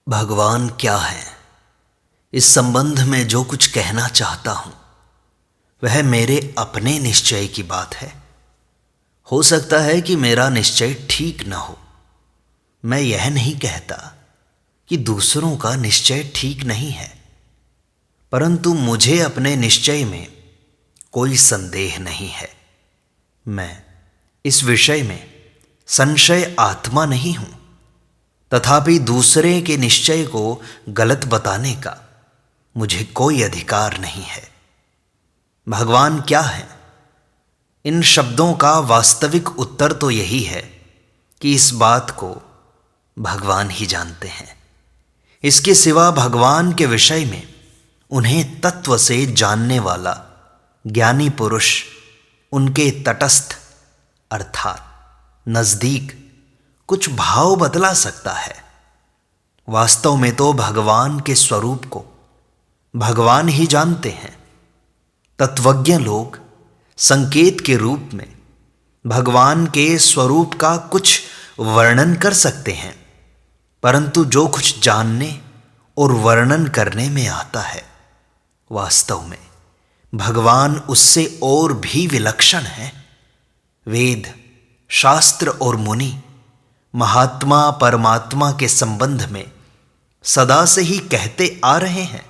भगवान क्या है, इस संबंध में जो कुछ कहना चाहता हूं वह मेरे अपने निश्चय की बात है। हो सकता है कि मेरा निश्चय ठीक न हो। मैं यह नहीं कहता कि दूसरों का निश्चय ठीक नहीं है, परंतु मुझे अपने निश्चय में कोई संदेह नहीं है। मैं इस विषय में संशय आत्मा नहीं हूं, तथापि दूसरे के निश्चय को गलत बताने का मुझे कोई अधिकार नहीं है। भगवान क्या है, इन शब्दों का वास्तविक उत्तर तो यही है कि इस बात को भगवान ही जानते हैं। इसके सिवा भगवान के विषय में उन्हें तत्व से जानने वाला ज्ञानी पुरुष उनके तटस्थ अर्थात नजदीक कुछ भाव बतला सकता है। वास्तव में तो भगवान के स्वरूप को भगवान ही जानते हैं। तत्वज्ञ लोग संकेत के रूप में भगवान के स्वरूप का कुछ वर्णन कर सकते हैं, परंतु जो कुछ जानने और वर्णन करने में आता है, वास्तव में भगवान उससे और भी विलक्षण है। वेद, शास्त्र और मुनि महात्मा परमात्मा के संबंध में सदा से ही कहते आ रहे हैं,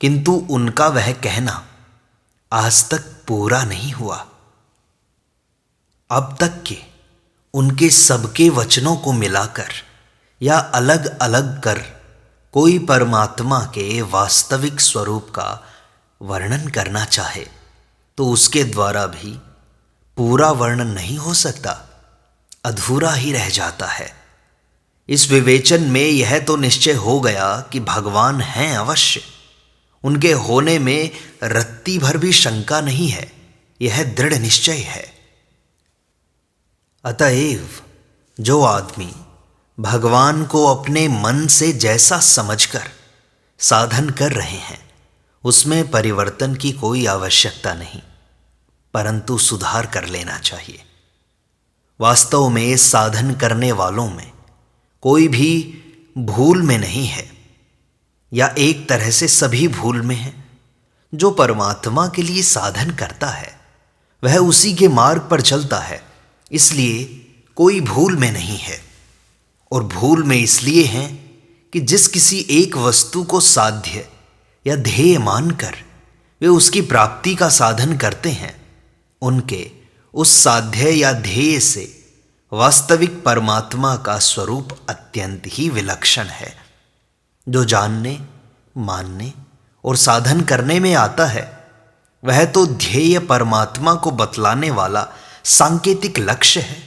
किंतु उनका वह कहना आज तक पूरा नहीं हुआ। अब तक के उनके सबके वचनों को मिलाकर या अलग अलग कर कोई परमात्मा के वास्तविक स्वरूप का वर्णन करना चाहे तो उसके द्वारा भी पूरा वर्णन नहीं हो सकता, अधूरा ही रह जाता है। इस विवेचन में यह तो निश्चय हो गया कि भगवान हैं अवश्य, उनके होने में रत्ती भर भी शंका नहीं है, यह दृढ़ निश्चय है। अतएव जो आदमी भगवान को अपने मन से जैसा समझकर साधन कर रहे हैं, उसमें परिवर्तन की कोई आवश्यकता नहीं, परंतु सुधार कर लेना चाहिए। वास्तव में साधन करने वालों में कोई भी भूल में नहीं है, या एक तरह से सभी भूल में है। जो परमात्मा के लिए साधन करता है वह उसी के मार्ग पर चलता है, इसलिए कोई भूल में नहीं है। और भूल में इसलिए है कि जिस किसी एक वस्तु को साध्य या ध्येय मानकर वे उसकी प्राप्ति का साधन करते हैं, उनके उस साध्य या ध्येय से वास्तविक परमात्मा का स्वरूप अत्यंत ही विलक्षण है। जो जानने, मानने और साधन करने में आता है, वह तो ध्येय परमात्मा को बतलाने वाला सांकेतिक लक्ष्य है।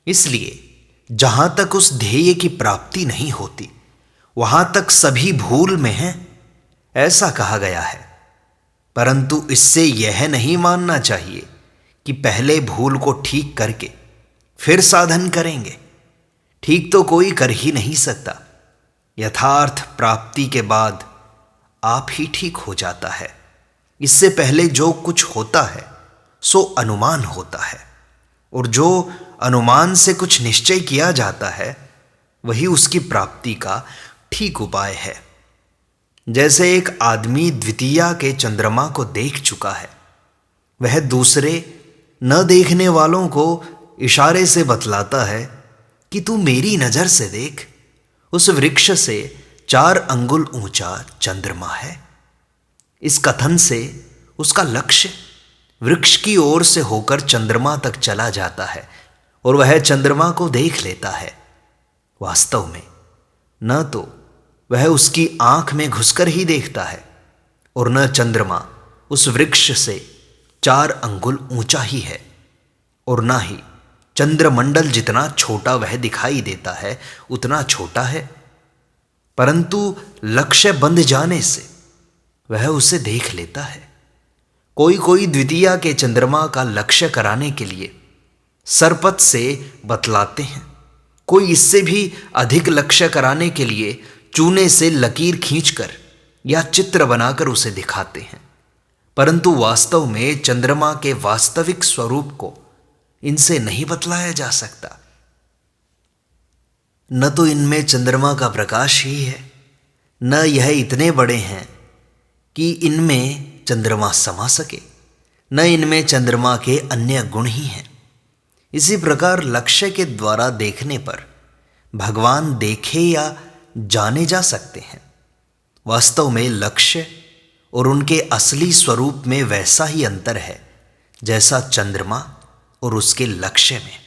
इसलिए जहां तक उस ध्येय की प्राप्ति नहीं होती, वहां तक सभी भूल में हैं, ऐसा कहा गया है। परंतु इससे यह नहीं मानना चाहिए कि पहले भूल को ठीक करके फिर साधन करेंगे। ठीक तो कोई कर ही नहीं सकता। यथार्थ प्राप्ति के बाद आप ही ठीक हो जाता है। इससे पहले जो कुछ होता है सो अनुमान होता है, और जो अनुमान से कुछ निश्चय किया जाता है वही उसकी प्राप्ति का ठीक उपाय है। जैसे एक आदमी द्वितीया के चंद्रमा को देख चुका है, वह दूसरे न देखने वालों को इशारे से बतलाता है कि तू मेरी नजर से देख, उस वृक्ष से 4 अंगुल ऊंचा चंद्रमा है। इस कथन से उसका लक्ष्य वृक्ष की ओर से होकर चंद्रमा तक चला जाता है और वह चंद्रमा को देख लेता है। वास्तव में न तो वह उसकी आंख में घुसकर ही देखता है, और न चंद्रमा उस वृक्ष से 4 अंगुल ऊंचा ही है, और न ही चंद्रमंडल जितना छोटा वह दिखाई देता है उतना छोटा है। परंतु लक्ष्य बंध जाने से वह उसे देख लेता है। कोई कोई द्वितीया के चंद्रमा का लक्ष्य कराने के लिए सरपत से बतलाते हैं, कोई इससे भी अधिक लक्ष्य कराने के लिए चूने से लकीर खींचकर या चित्र बनाकर उसे दिखाते हैं। परंतु वास्तव में चंद्रमा के वास्तविक स्वरूप को इनसे नहीं बतलाया जा सकता। न तो इनमें चंद्रमा का प्रकाश ही है, न यह इतने बड़े हैं कि इनमें चंद्रमा समा सके, न इनमें चंद्रमा के अन्य गुण ही हैं। इसी प्रकार लक्ष्य के द्वारा देखने पर भगवान देखे या जाने जा सकते हैं। वास्तव में लक्ष्य और उनके असली स्वरूप में वैसा ही अंतर है जैसा चंद्रमा और उसके लक्ष्य में।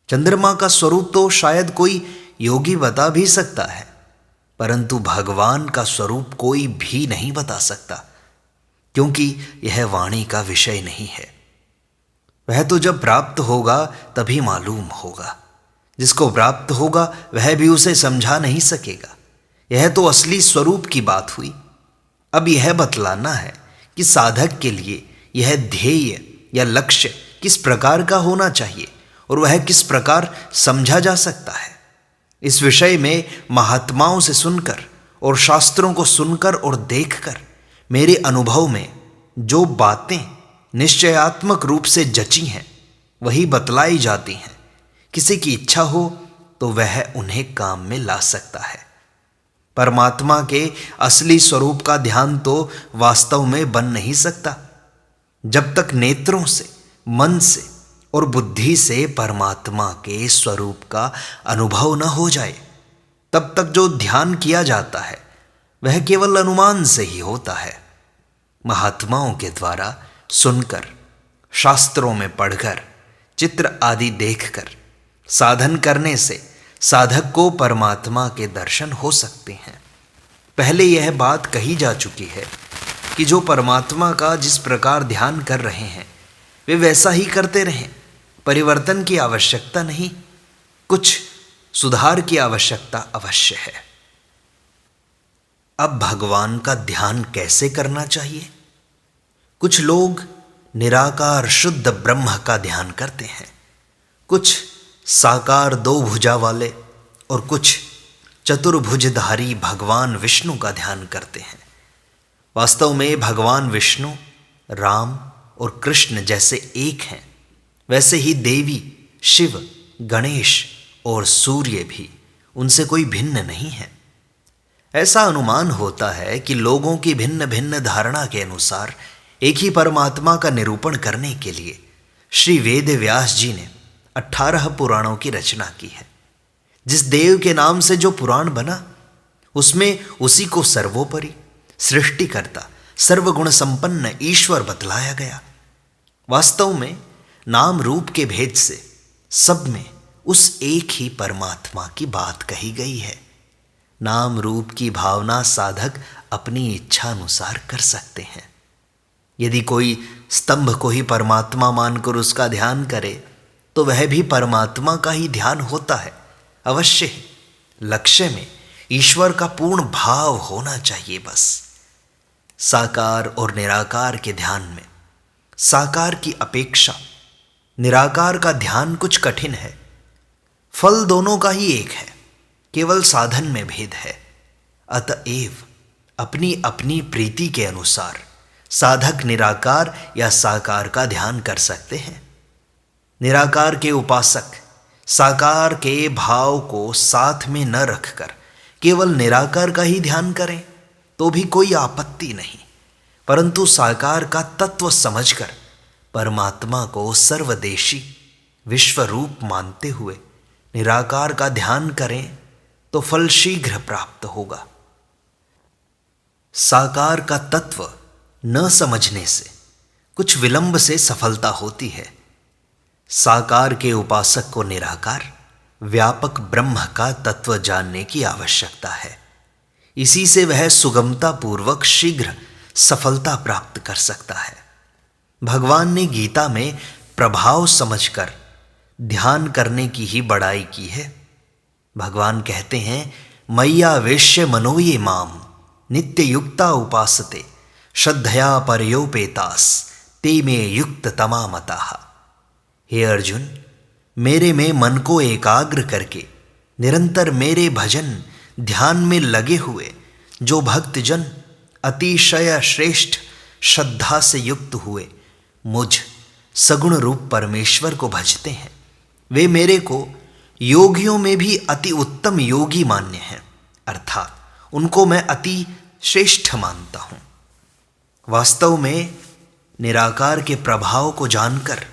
चंद्रमा का स्वरूप तो शायद कोई योगी बता भी सकता है, परंतु भगवान का स्वरूप कोई भी नहीं बता सकता, क्योंकि यह वाणी का विषय नहीं है। वह तो जब प्राप्त होगा तभी मालूम होगा। जिसको प्राप्त होगा वह भी उसे समझा नहीं सकेगा। यह तो असली स्वरूप की बात हुई। अब यह बतलाना है कि साधक के लिए यह ध्येय या लक्ष्य किस प्रकार का होना चाहिए और वह किस प्रकार समझा जा सकता है। इस विषय में महात्माओं से सुनकर और शास्त्रों को सुनकर और देखकर मेरे अनुभव में जो बातें निश्चयात्मक रूप से जची हैं वही बतलाई जाती हैं। किसी की इच्छा हो तो वह उन्हें काम में ला सकता है। परमात्मा के असली स्वरूप का ध्यान तो वास्तव में बन नहीं सकता जब तक नेत्रों से, मन से और बुद्धि से परमात्मा के स्वरूप का अनुभव न हो जाए। तब तक जो ध्यान किया जाता है वह केवल अनुमान से ही होता है। महात्माओं के द्वारा सुनकर, शास्त्रों में पढ़कर, चित्र आदि देखकर साधन करने से साधक को परमात्मा के दर्शन हो सकते हैं। पहले यह बात कही जा चुकी है कि जो परमात्मा का जिस प्रकार ध्यान कर रहे हैं वे वैसा ही करते रहें। परिवर्तन की आवश्यकता नहीं, कुछ सुधार की आवश्यकता अवश्य है। अब भगवान का ध्यान कैसे करना चाहिए? कुछ लोग निराकार शुद्ध ब्रह्म का ध्यान करते हैं, कुछ साकार दो भुजा वाले और कुछ चतुर्भुजधारी भगवान विष्णु का ध्यान करते हैं। वास्तव में भगवान विष्णु, राम और कृष्ण जैसे एक हैं, वैसे ही देवी, शिव, गणेश और सूर्य भी उनसे कोई भिन्न नहीं है। ऐसा अनुमान होता है कि लोगों की भिन्न भिन्न धारणा के अनुसार एक ही परमात्मा का निरूपण करने के लिए श्री वेद व्यास जी ने 18 पुराणों की रचना की है। जिस देव के नाम से जो पुराण बना उसमें उसी को सर्वोपरि, सृष्टिकर्ता, सर्वगुण संपन्न ईश्वर बतलाया गया। वास्तव में नाम रूप के भेद से सब में उस एक ही परमात्मा की बात कही गई है। नाम रूप की भावना साधक अपनी इच्छा अनुसार कर सकते हैं। यदि कोई स्तंभ को ही परमात्मा मानकर उसका ध्यान करे तो वह भी परमात्मा का ही ध्यान होता है। अवश्य ही लक्ष्य में ईश्वर का पूर्ण भाव होना चाहिए। बस साकार और निराकार के ध्यान में साकार की अपेक्षा निराकार का ध्यान कुछ कठिन है। फल दोनों का ही एक है, केवल साधन में भेद है। अतएव अपनी अपनी प्रीति के अनुसार साधक निराकार या साकार का ध्यान कर सकते हैं। निराकार के उपासक साकार के भाव को साथ में न रखकर केवल निराकार का ही ध्यान करें तो भी कोई आपत्ति नहीं, परंतु साकार का तत्व समझकर परमात्मा को सर्वदेशी विश्वरूप मानते हुए निराकार का ध्यान करें तो फल शीघ्र प्राप्त होगा। साकार का तत्व न समझने से कुछ विलंब से सफलता होती है। साकार के उपासक को निराकार व्यापक ब्रह्म का तत्व जानने की आवश्यकता है। इसी से वह सुगमता पूर्वक शीघ्र सफलता प्राप्त कर सकता है। भगवान ने गीता में प्रभाव समझकर ध्यान करने की ही बड़ाई की है। भगवान कहते हैं, मय्यावेश्य मनो ये माम नित्य युक्ता उपासते श्रद्धया परयोपेतास ते में युक्त तमामताः। हे अर्जुन, मेरे में मन को एकाग्र करके निरंतर मेरे भजन ध्यान में लगे हुए जो भक्तजन अतिशय श्रेष्ठ श्रद्धा से युक्त हुए मुझ सगुण रूप परमेश्वर को भजते हैं, वे मेरे को योगियों में भी अति उत्तम योगी मान्य हैं, अर्थात उनको मैं अति श्रेष्ठ मानता हूं। वास्तव में निराकार के प्रभाव को जानकर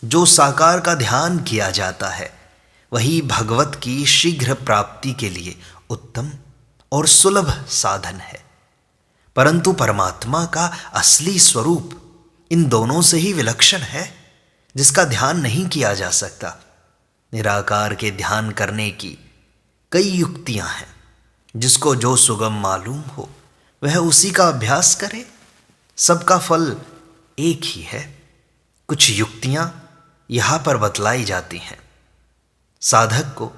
जो साकार का ध्यान किया जाता है वही भगवत की शीघ्र प्राप्ति के लिए उत्तम और सुलभ साधन है। परंतु परमात्मा का असली स्वरूप इन दोनों से ही विलक्षण है, जिसका ध्यान नहीं किया जा सकता। निराकार के ध्यान करने की कई युक्तियां हैं, जिसको जो सुगम मालूम हो वह उसी का अभ्यास करे। सबका फल एक ही है। कुछ युक्तियां यहां पर बतलाई जाती हैं। साधक को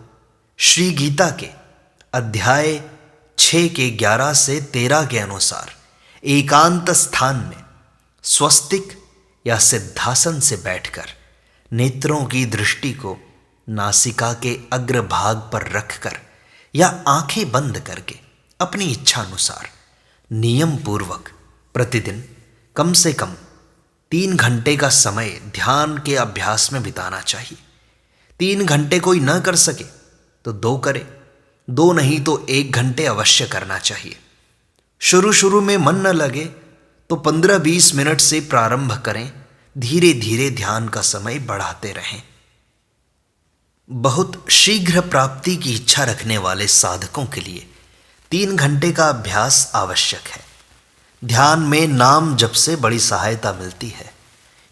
श्री गीता के अध्याय 6 के 11 से 13 के अनुसार एकांत स्थान में स्वस्तिक या सिद्धासन से बैठकर नेत्रों की दृष्टि को नासिका के अग्रभाग पर रखकर या आंखें बंद करके अपनी इच्छा अनुसार नियम पूर्वक प्रतिदिन कम से कम 3 घंटे का समय ध्यान के अभ्यास में बिताना चाहिए। 3 घंटे कोई न कर सके तो 2 करे, 2 नहीं तो 1 घंटे अवश्य करना चाहिए। शुरू में मन न लगे तो 15-20 मिनट से प्रारंभ करें, धीरे धीरे ध्यान का समय बढ़ाते रहें। बहुत शीघ्र प्राप्ति की इच्छा रखने वाले साधकों के लिए 3 घंटे का अभ्यास आवश्यक है। ध्यान में नाम जप से बड़ी सहायता मिलती है।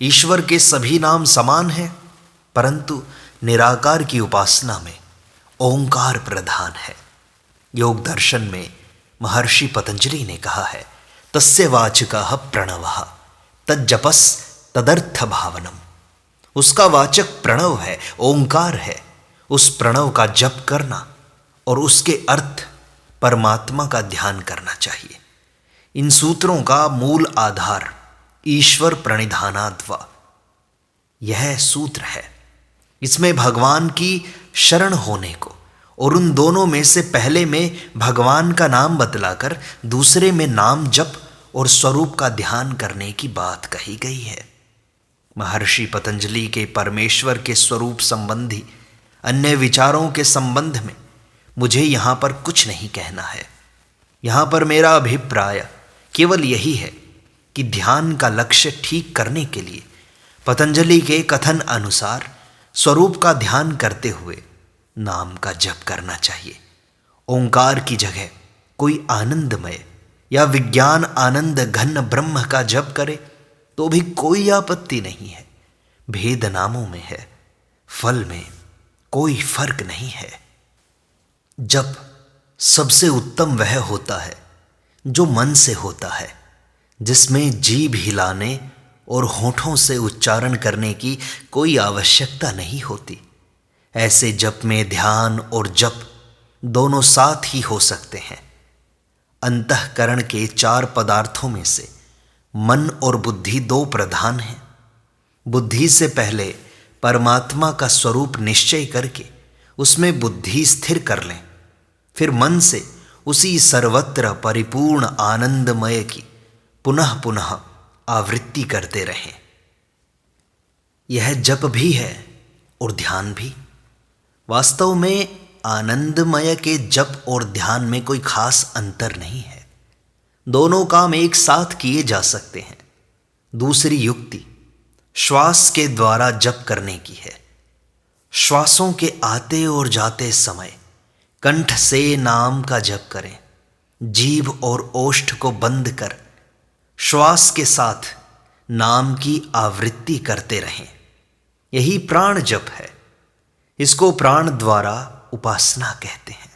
ईश्वर के सभी नाम समान हैं, परंतु निराकार की उपासना में ओंकार प्रधान है। योग दर्शन में महर्षि पतंजलि ने कहा है, तस्य वाचकः प्रणवः तज्जपस् तदर्थ भावनम। उसका वाचक प्रणव है, ओंकार है। उस प्रणव का जप करना और उसके अर्थ परमात्मा का ध्यान करना चाहिए। इन सूत्रों का मूल आधार ईश्वर प्रणिधानाद्वा यह सूत्र है। इसमें भगवान की शरण होने को और उन दोनों में से पहले में भगवान का नाम बतलाकर दूसरे में नाम जप और स्वरूप का ध्यान करने की बात कही गई है। महर्षि पतंजलि के परमेश्वर के स्वरूप संबंधी अन्य विचारों के संबंध में मुझे यहाँ पर कुछ नहीं कहना है। यहाँ पर मेरा अभिप्राय केवल यही है कि ध्यान का लक्ष्य ठीक करने के लिए पतंजलि के कथन अनुसार स्वरूप का ध्यान करते हुए नाम का जप करना चाहिए। ओंकार की जगह कोई आनंदमय या विज्ञान आनंद घन ब्रह्म का जप करे तो भी कोई आपत्ति नहीं है। भेद नामों में है, फल में कोई फर्क नहीं है। जप सबसे उत्तम वह होता है जो मन से होता है, जिसमें जीभ हिलाने और होठों से उच्चारण करने की कोई आवश्यकता नहीं होती। ऐसे जप में ध्यान और जप दोनों साथ ही हो सकते हैं। अंतःकरण के 4 पदार्थों में से मन और बुद्धि 2 प्रधान हैं। बुद्धि से पहले परमात्मा का स्वरूप निश्चय करके उसमें बुद्धि स्थिर कर लें, फिर मन से उसी सर्वत्र परिपूर्ण आनंदमय की पुनः पुनः आवृत्ति करते रहें। यह जप भी है और ध्यान भी। वास्तव में आनंदमय के जप और ध्यान में कोई खास अंतर नहीं है। दोनों काम एक साथ किए जा सकते हैं। दूसरी युक्ति श्वास के द्वारा जप करने की है। श्वासों के आते और जाते समय कंठ से नाम का जप करें। जीभ और ओष्ठ को बंद कर श्वास के साथ नाम की आवृत्ति करते रहें। यही प्राण जप है। इसको प्राण द्वारा उपासना कहते हैं।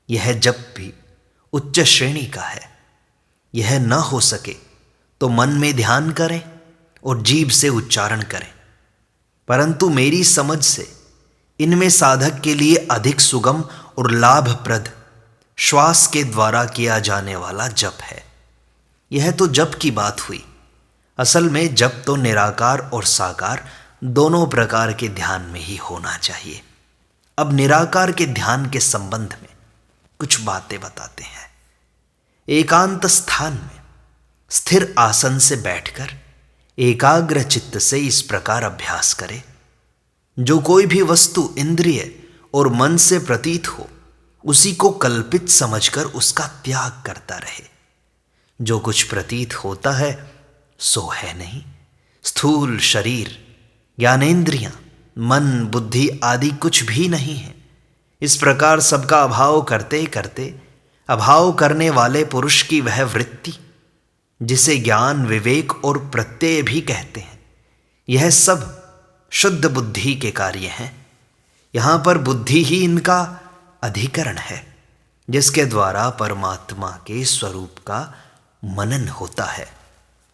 यह जप भी उच्च श्रेणी का है। यह न हो सके तो मन में ध्यान करें और जीभ से उच्चारण करें, परंतु मेरी समझ से इनमें साधक के लिए अधिक सुगम और लाभप्रद श्वास के द्वारा किया जाने वाला जप है। यह तो जप की बात हुई। असल में जप तो निराकार और साकार दोनों प्रकार के ध्यान में ही होना चाहिए। अब निराकार के ध्यान के संबंध में कुछ बातें बताते हैं। एकांत स्थान में स्थिर आसन से बैठकर एकाग्र चित्त से इस प्रकार अभ्यास करें। जो कोई भी वस्तु इंद्रिय और मन से प्रतीत हो उसी को कल्पित समझकर उसका त्याग करता रहे। जो कुछ प्रतीत होता है सो है नहीं। स्थूल शरीर, ज्ञानेंद्रियां, मन, बुद्धि आदि कुछ भी नहीं है। इस प्रकार सबका अभाव करते करते अभाव करने वाले पुरुष की वह वृत्ति, जिसे ज्ञान, विवेक और प्रत्यय भी कहते हैं, यह सब शुद्ध बुद्धि के कार्य हैं। यहाँ पर बुद्धि ही इनका अधिकरण है, जिसके द्वारा परमात्मा के स्वरूप का मनन होता है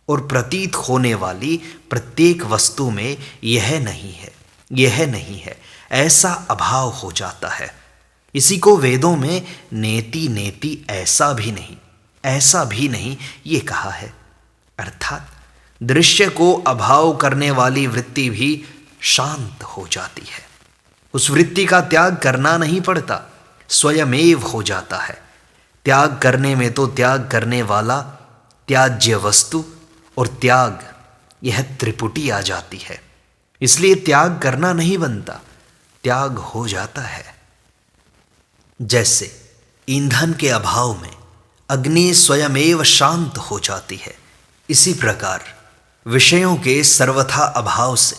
और प्रतीत होने वाली प्रत्येक वस्तु में यह नहीं है, यह नहीं है, ऐसा अभाव हो जाता है। इसी को वेदों में नेति नेति ऐसा भी नहीं, ऐसा भी नहीं ये कहा है। अर्थात दृश्य को अभाव करने वाली वृत्ति भी शांत हो जाती है। उस वृत्ति का त्याग करना नहीं पड़ता, स्वयमेव हो जाता है। त्याग करने में तो त्याग करने वाला, त्याज्य वस्तु और त्याग, यह त्रिपुटी आ जाती है। इसलिए त्याग करना नहीं बनता, त्याग हो जाता है। जैसे ईंधन के अभाव में अग्नि स्वयमेव शांत हो जाती है, इसी प्रकार विषयों के सर्वथा अभाव से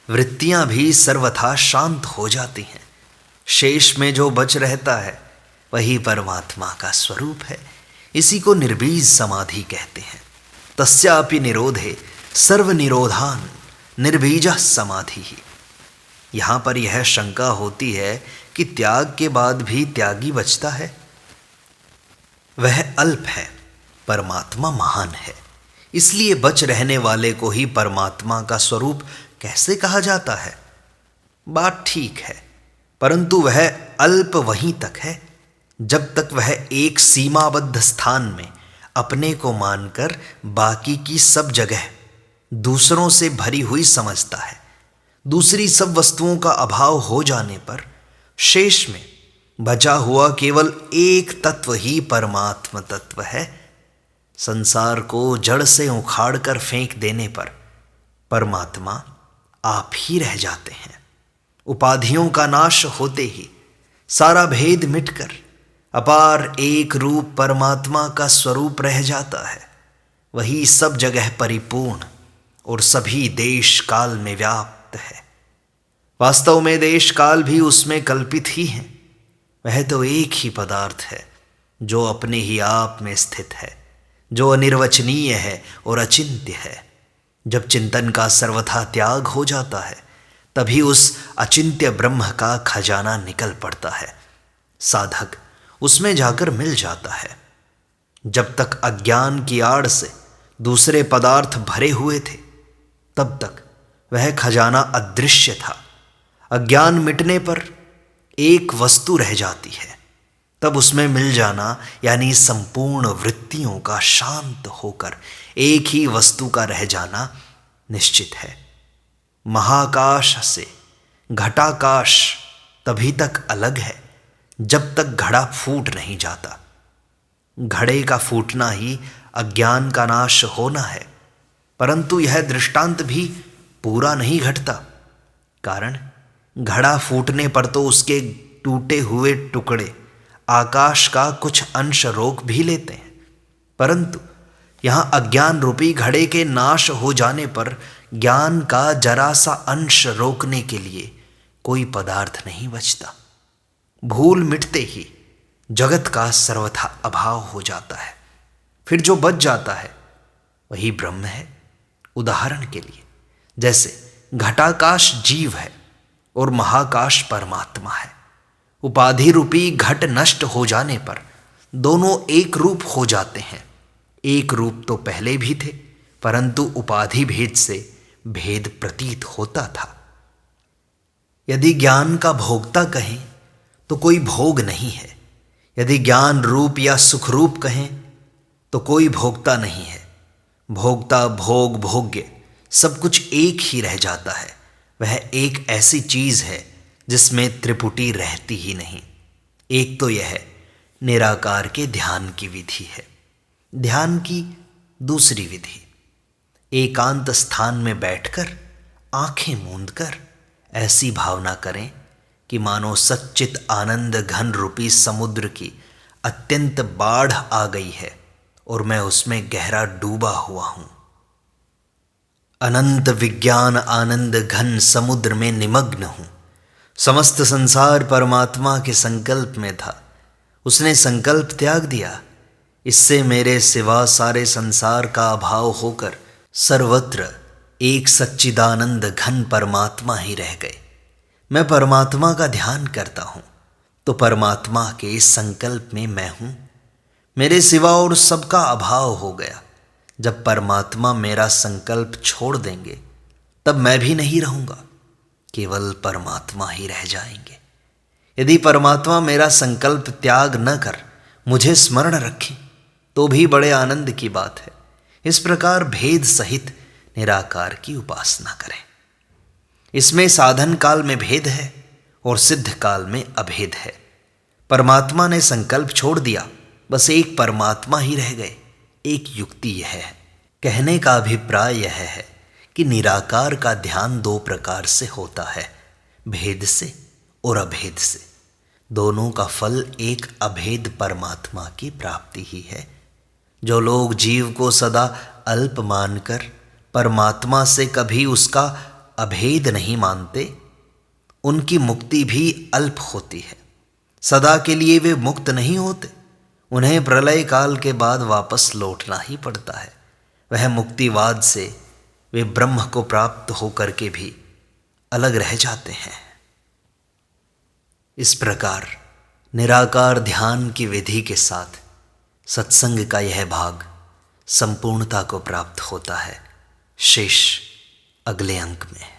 वृत्तियां भी सर्वथा शांत हो जाती हैं। शेष में जो बच रहता है वही परमात्मा का स्वरूप है। इसी को निर्बीज समाधि कहते हैं। तस्यापि निरोधे सर्व निरोधान निर्बीज समाधि ही। यहाँ पर यह शंका होती है कि त्याग के बाद भी त्यागी बचता है। वह अल्प है, परमात्मा महान है, इसलिए बच रहने वाले को ही परमात्मा का स्वरूप कैसे कहा जाता है? बात ठीक है, परंतु वह अल्प वहीं तक है जब तक वह एक सीमाबद्ध स्थान में अपने को मानकर बाकी की सब जगह दूसरों से भरी हुई समझता है। दूसरी सब वस्तुओं का अभाव हो जाने पर शेष में बचा हुआ केवल एक तत्व ही परमात्म तत्व है। संसार को जड़ से उखाड़ कर फेंक देने पर परमात्मा आप ही रह जाते हैं। उपाधियों का नाश होते ही सारा भेद मिटकर अपार एक रूप परमात्मा का स्वरूप रह जाता है। वही सब जगह परिपूर्ण और सभी देश काल में व्याप्त है। वास्तव में देश काल भी उसमें कल्पित ही हैं। वह तो एक ही पदार्थ है जो अपने ही आप में स्थित है, जो अनिर्वचनीय है और अचिंत्य है। जब चिंतन का सर्वथा त्याग हो जाता है तभी उस अचिंत्य ब्रह्म का खजाना निकल पड़ता है। साधक उसमें जाकर मिल जाता है। जब तक अज्ञान की आड़ से दूसरे पदार्थ भरे हुए थे तब तक वह खजाना अदृश्य था। अज्ञान मिटने पर एक वस्तु रह जाती है, तब उसमें मिल जाना यानी संपूर्ण वृत्तियों का शांत होकर एक ही वस्तु का रह जाना निश्चित है। महाकाश से घटाकाश तभी तक अलग है जब तक घड़ा फूट नहीं जाता। घड़े का फूटना ही अज्ञान का नाश होना है, परंतु यह दृष्टांत भी पूरा नहीं घटता। कारण घड़ा फूटने पर तो उसके टूटे हुए टुकड़े आकाश का कुछ अंश रोक भी लेते हैं, परंतु यहाँ अज्ञान रूपी घड़े के नाश हो जाने पर ज्ञान का जरा सा अंश रोकने के लिए कोई पदार्थ नहीं बचता। भूल मिटते ही जगत का सर्वथा अभाव हो जाता है। फिर जो बच जाता है वही ब्रह्म है। उदाहरण के लिए जैसे घटाकाश जीव है और महाकाश परमात्मा है। उपाधि रूपी घट नष्ट हो जाने पर दोनों एक रूप हो जाते हैं। एक रूप तो पहले भी थे, परंतु उपाधि भेद से भेद प्रतीत होता था। यदि ज्ञान का भोक्ता कहें तो कोई भोग नहीं है। यदि ज्ञान रूप या सुख रूप कहें तो कोई भोक्ता नहीं है। भोक्ता, भोग, भोग्य सब कुछ एक ही रह जाता है। वह एक ऐसी चीज है जिसमें त्रिपुटी रहती ही नहीं। एक तो यह निराकार के ध्यान की विधि है। ध्यान की दूसरी विधि एकांत स्थान में बैठकर आंखें मूंदकर ऐसी भावना करें कि मानो सच्चित आनंद घन रूपी समुद्र की अत्यंत बाढ़ आ गई है और मैं उसमें गहरा डूबा हुआ हूं। अनंत विज्ञान आनंद घन समुद्र में निमग्न हूं। समस्त संसार परमात्मा के संकल्प में था, उसने संकल्प त्याग दिया। इससे मेरे सिवा सारे संसार का अभाव होकर सर्वत्र एक सच्चिदानंद घन परमात्मा ही रह गए। मैं परमात्मा का ध्यान करता हूं तो परमात्मा के इस संकल्प में मैं हूं। मेरे सिवा और सबका अभाव हो गया। जब परमात्मा मेरा संकल्प छोड़ देंगे तब मैं भी नहीं रहूंगा, केवल परमात्मा ही रह जाएंगे। यदि परमात्मा मेरा संकल्प त्याग न कर मुझे स्मरण रखें तो भी बड़े आनंद की बात है। इस प्रकार भेद सहित निराकार की उपासना करें। इसमें साधन काल में भेद है और सिद्ध काल में अभेद है। परमात्मा ने संकल्प छोड़ दिया, बस एक परमात्मा ही रह गए। एक युक्ति यह है, कहने का अभिप्राय यह है कि निराकार का ध्यान दो प्रकार से होता है, भेद से और अभेद से। दोनों का फल एक अभेद परमात्मा की प्राप्ति ही है। जो लोग जीव को सदा अल्प मानकर परमात्मा से कभी उसका अभेद नहीं मानते, उनकी मुक्ति भी अल्प होती है। सदा के लिए वे मुक्त नहीं होते, उन्हें प्रलय काल के बाद वापस लौटना ही पड़ता है। वह मुक्तिवाद से वे ब्रह्म को प्राप्त होकर के भी अलग रह जाते हैं। इस प्रकार निराकार ध्यान की विधि के साथ सत्संग का यह भाग संपूर्णता को प्राप्त होता है। शेष अगले अंक में।